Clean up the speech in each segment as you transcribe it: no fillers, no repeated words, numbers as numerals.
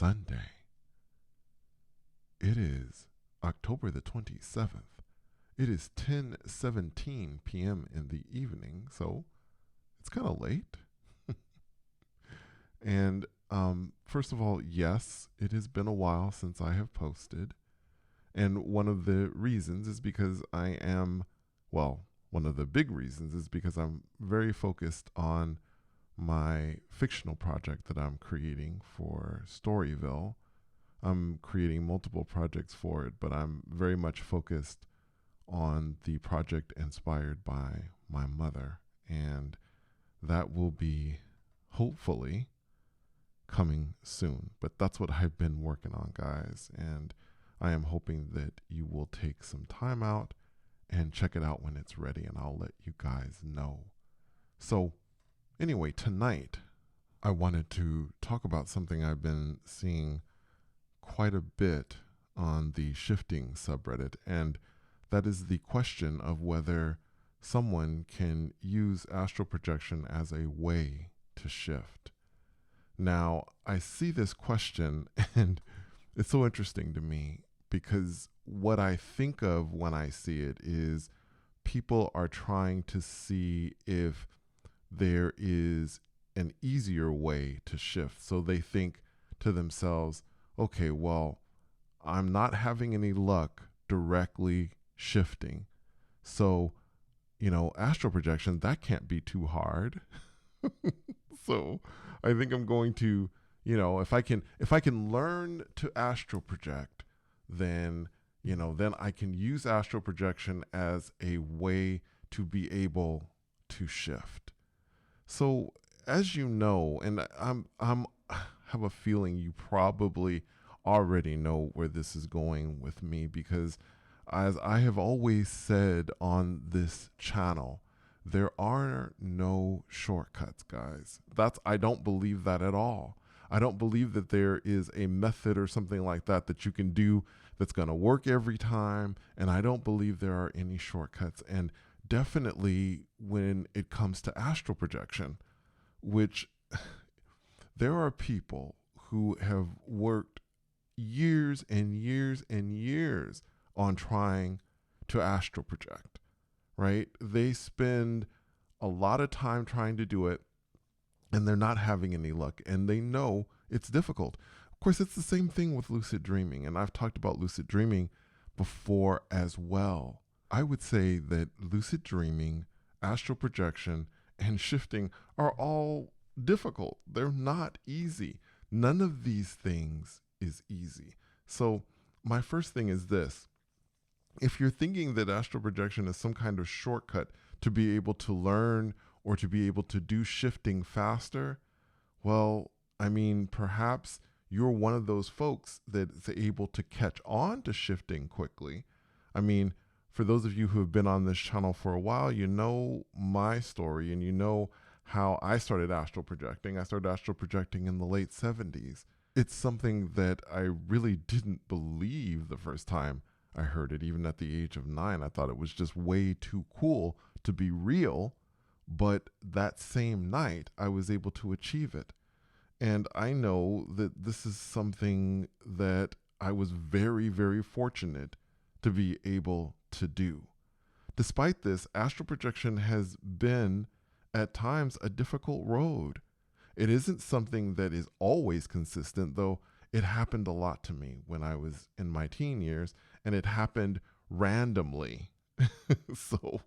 Sunday. It is October the 27th. It is 10:17 p.m. in the evening, so it's kind of late. And first of all, yes, it has been a while since I have posted. And one of the reasons is because one of the big reasons is because I'm very focused on my fictional project that I'm creating for Storyville. I'm creating multiple projects for it, but I'm very much focused on the project inspired by my mother. And that will be hopefully coming soon. But that's what I've been working on, guys. And I am hoping that you will take some time out and check it out when it's ready, and I'll let you guys know. So, anyway, tonight I wanted to talk about something I've been seeing quite a bit on the shifting subreddit, and that is the question of whether someone can use astral projection as a way to shift. Now, I see this question, and it's so interesting to me because what I think of when I see it is people are trying to see if there is an easier way to shift. So they think to themselves, okay, well, I'm not having any luck directly shifting. So, astral projection, that can't be too hard. So I think I'm going to, if I can learn to astral project, then I can use astral projection as a way to be able to shift. So as you know, and I'm have a feeling you probably already know where this is going with me, because as I have always said on this channel, there are no shortcuts, guys. I don't believe that at all. I don't believe that there is a method or something like that that you can do that's going to work every time. And I don't believe there are any shortcuts. And definitely when it comes to astral projection, which there are people who have worked years and years and years on trying to astral project, right? They spend a lot of time trying to do it, and they're not having any luck, and they know it's difficult. Of course, it's the same thing with lucid dreaming, and I've talked about lucid dreaming before as well. I would say that lucid dreaming, astral projection, and shifting are all difficult. They're not easy. None of these things is easy. So my first thing is this. If you're thinking that astral projection is some kind of shortcut to be able to learn or to be able to do shifting faster, well, I mean, perhaps you're one of those folks that's able to catch on to shifting quickly. I mean, for those of you who have been on this channel for a while, you know my story and you know how I started astral projecting. I started astral projecting in the late 70s. It's something that I really didn't believe the first time I heard it. Even at the age of 9, I thought it was just way too cool to be real. But that same night, I was able to achieve it. And I know that this is something that I was very, very fortunate to be able to do. Despite this, astral projection has been at times a difficult road. It isn't something that is always consistent, though it happened a lot to me when I was in my teen years, and it happened randomly. So,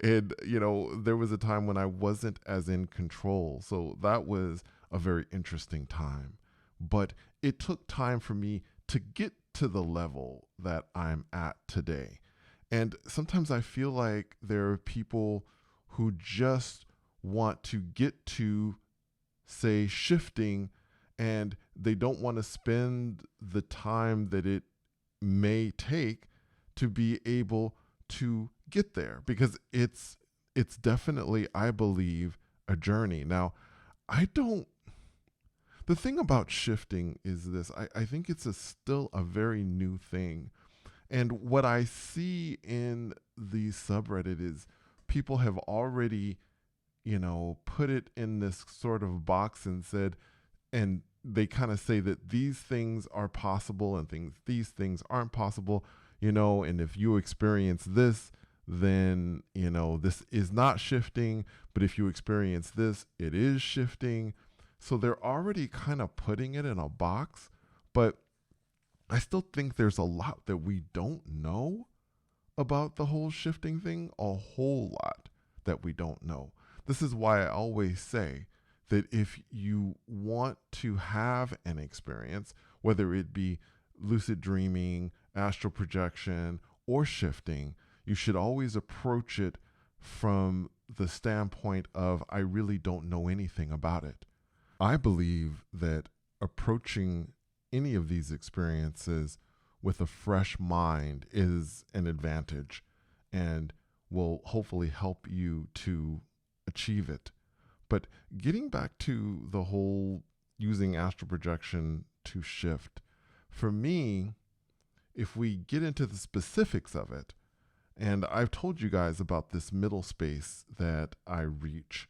there was a time when I wasn't as in control. So that was a very interesting time. But it took time for me to get to the level that I'm at today. And sometimes I feel like there are people who just want to get to, say, shifting, and they don't want to spend the time that it may take to be able to get there, because it's definitely, I believe, a journey. Now, the thing about shifting is this. I think it's still a very new thing. And what I see in the subreddit is people have already, put it in this sort of box and said, and they kind of say that these things are possible and these things aren't possible, and if you experience this, then this is not shifting, but if you experience this, it is shifting. So they're already kind of putting it in a box, but I still think there's a lot that we don't know about the whole shifting thing, a whole lot that we don't know. This is why I always say that if you want to have an experience, whether it be lucid dreaming, astral projection, or shifting, you should always approach it from the standpoint of, I really don't know anything about it. I believe that approaching any of these experiences with a fresh mind is an advantage and will hopefully help you to achieve it. But getting back to the whole using astral projection to shift, for me, if we get into the specifics of it, and I've told you guys about this middle space that I reach.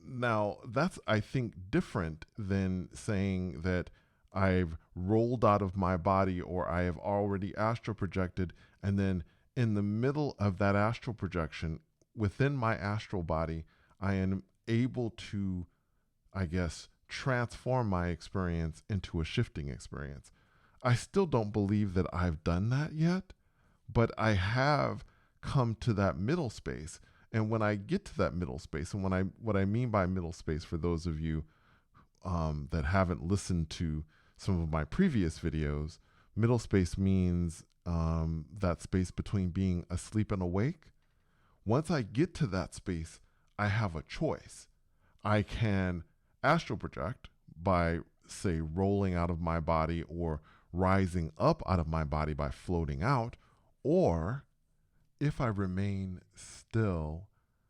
Now, that's, I think, different than saying that I've rolled out of my body or I have already astral projected, and then in the middle of that astral projection, within my astral body, I am able to, I guess, transform my experience into a shifting experience. I still don't believe that I've done that yet, but I have come to that middle space. And when I get to that middle space, and what I mean by middle space, for those of you that haven't listened to some of my previous videos, middle space means that space between being asleep and awake. Once I get to that space, I have a choice. I can astral project by, say, rolling out of my body or rising up out of my body by floating out, or if I remain still,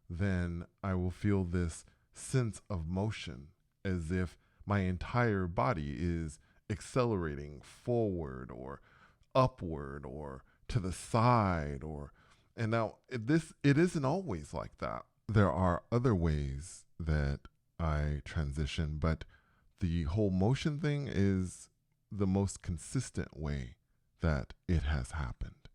then I will feel this sense of motion as if my entire body is accelerating forward or upward or to the side, and now it isn't always like that. There are other ways that I transition, but the whole motion thing is the most consistent way that it has happened.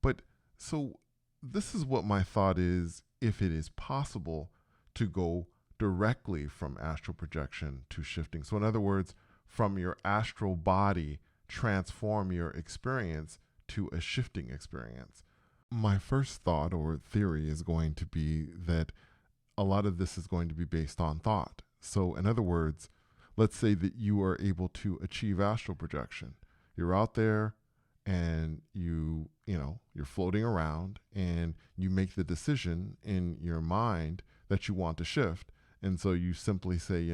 But so this is what my thought is, if it is possible to go directly from astral projection to shifting. So in other words, from your astral body, transform your experience to a shifting experience. My first thought or theory is going to be that a lot of this is going to be based on thought. So in other words, let's say that you are able to achieve astral projection. You're out there and you're floating around and you make the decision in your mind that you want to shift. And so you simply say,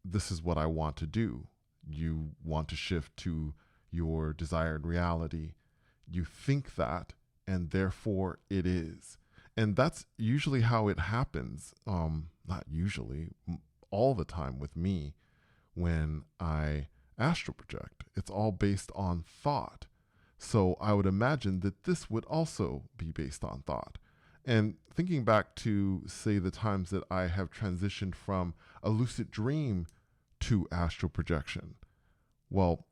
this is what I want to do. You want to shift to your desired reality. You think that, and therefore it is. And that's usually how it happens. Not usually, all the time with me when I astral project. It's all based on thought. So I would imagine that this would also be based on thought. And thinking back to, say, the times that I have transitioned from a lucid dream to astral projection. Well,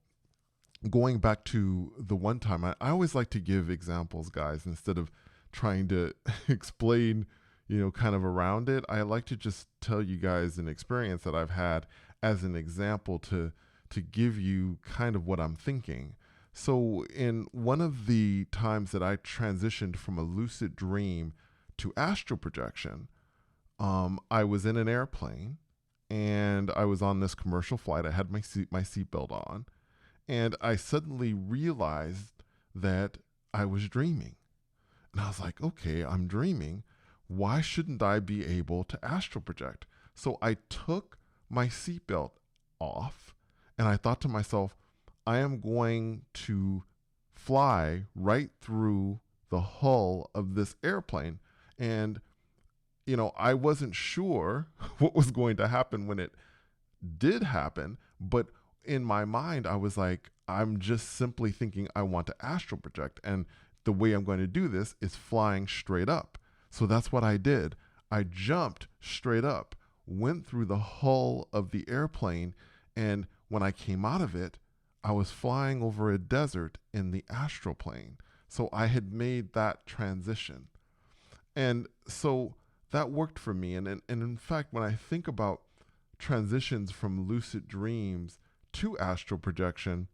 going back to the one time, I always like to give examples, guys, instead of trying to explain, kind of around it. I like to just tell you guys an experience that I've had as an example to give you kind of what I'm thinking. So in one of the times that I transitioned from a lucid dream to astral projection, I was in an airplane and I was on this commercial flight. I had my seatbelt on, and I suddenly realized that I was dreaming. And I was like, okay, I'm dreaming. Why shouldn't I be able to astral project? So I took my seatbelt off and I thought to myself, I am going to fly right through the hull of this airplane. And, I wasn't sure what was going to happen when it did happen. But in my mind, I was like, I'm just simply thinking I want to astral project. And the way I'm going to do this is flying straight up. So that's what I did. I jumped straight up. went through the hull of the airplane. And when I came out of it, I was flying over a desert in the astral plane. So I had made that transition. And so that worked for me. And in fact, when I think about transitions from lucid dreams to astral projection,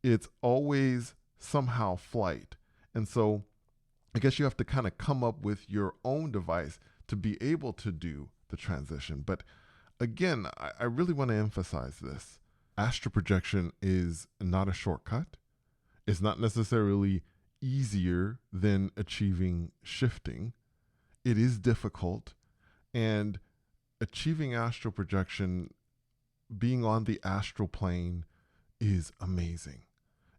it's always somehow flight. And so I guess you have to kind of come up with your own device to be able to do the transition. But again, I really want to emphasize this. Astral projection is not a shortcut. It's not necessarily easier than achieving shifting. It is difficult. And achieving astral projection, being on the astral plane, is amazing.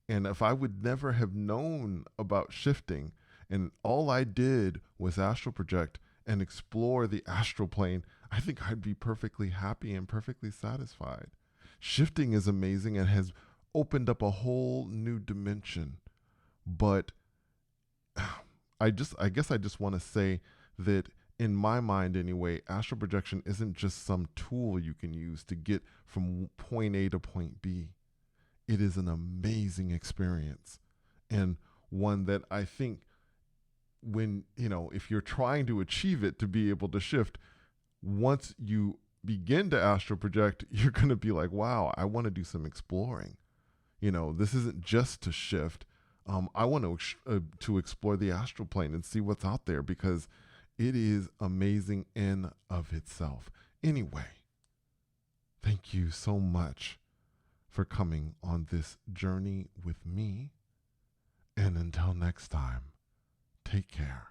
And if I would never have known about shifting and all I did was astral project and explore the astral plane, I think I'd be perfectly happy and perfectly satisfied. Shifting is amazing and has opened up a whole new dimension. But I guess I just want to say that in my mind anyway, astral projection isn't just some tool you can use to get from point A to point B. It is an amazing experience, and one that I think when, if you're trying to achieve it to be able to shift, once you begin to astral project, you're going to be like, wow, I want to do some exploring. This isn't just to shift. I want to explore the astral plane and see what's out there because it is amazing in of itself. Anyway, thank you so much for coming on this journey with me. And until next time, take care.